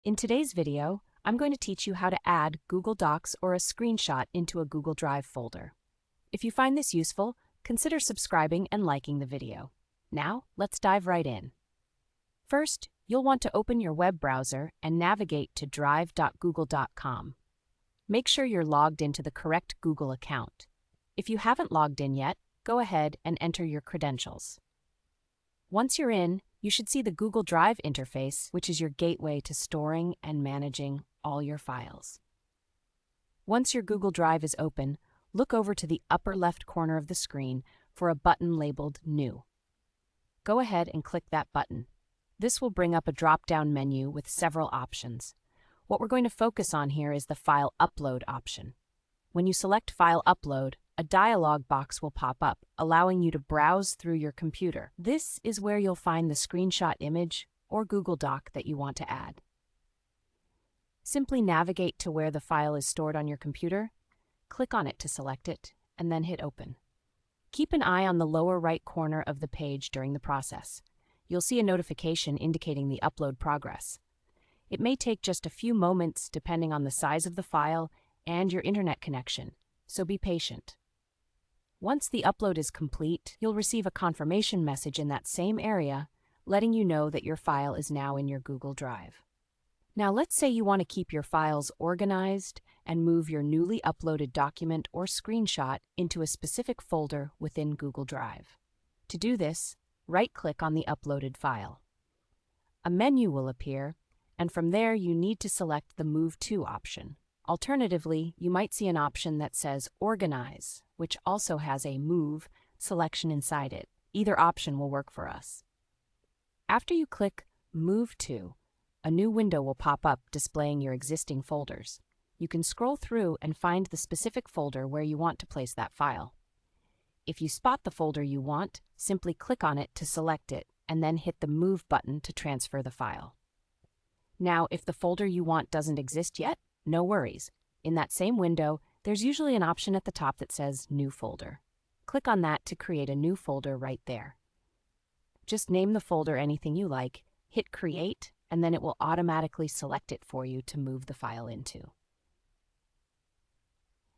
In today's video, I'm going to teach you how to add Google Docs or a screenshot into a Google Drive folder. If you find this useful, consider subscribing and liking the video. Now, let's dive right in. First, you'll want to open your web browser and navigate to drive.google.com. Make sure you're logged into the correct Google account. If you haven't logged in yet, go ahead and enter your credentials. Once you're in, you should see the Google Drive interface, which is your gateway to storing and managing all your files. Once your Google Drive is open, look over to the upper left corner of the screen for a button labeled New. Go ahead and click that button. This will bring up a drop-down menu with several options. What we're going to focus on here is the File Upload option. When you select File Upload, a dialog box will pop up, allowing you to browse through your computer. This is where you'll find the screenshot image or Google Doc that you want to add. Simply navigate to where the file is stored on your computer, click on it to select it, and then hit Open. Keep an eye on the lower right corner of the page during the process. You'll see a notification indicating the upload progress. It may take just a few moments depending on the size of the file and your internet connection, so be patient. Once the upload is complete, you'll receive a confirmation message in that same area letting you know that your file is now in your Google Drive. Now let's say you want to keep your files organized and move your newly uploaded document or screenshot into a specific folder within Google Drive. To do this, right-click on the uploaded file. A menu will appear, and from there you need to select the Move To option. Alternatively, you might see an option that says Organize, which also has a Move selection inside it. Either option will work for us. After you click Move To, a new window will pop up displaying your existing folders. You can scroll through and find the specific folder where you want to place that file. If you spot the folder you want, simply click on it to select it and then hit the Move button to transfer the file. Now, if the folder you want doesn't exist yet, no worries. In that same window, there's usually an option at the top that says New Folder. Click on that to create a new folder right there. Just name the folder anything you like, hit Create, and then it will automatically select it for you to move the file into.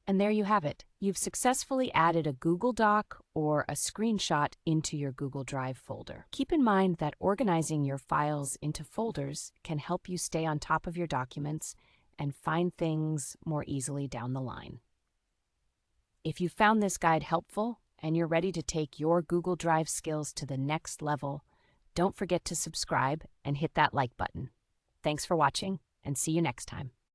And there you have it. You've successfully added a Google Doc or a screenshot into your Google Drive folder. Keep in mind that organizing your files into folders can help you stay on top of your documents and find things more easily down the line. If you found this guide helpful and you're ready to take your Google Drive skills to the next level, don't forget to subscribe and hit that like button. Thanks for watching, and see you next time.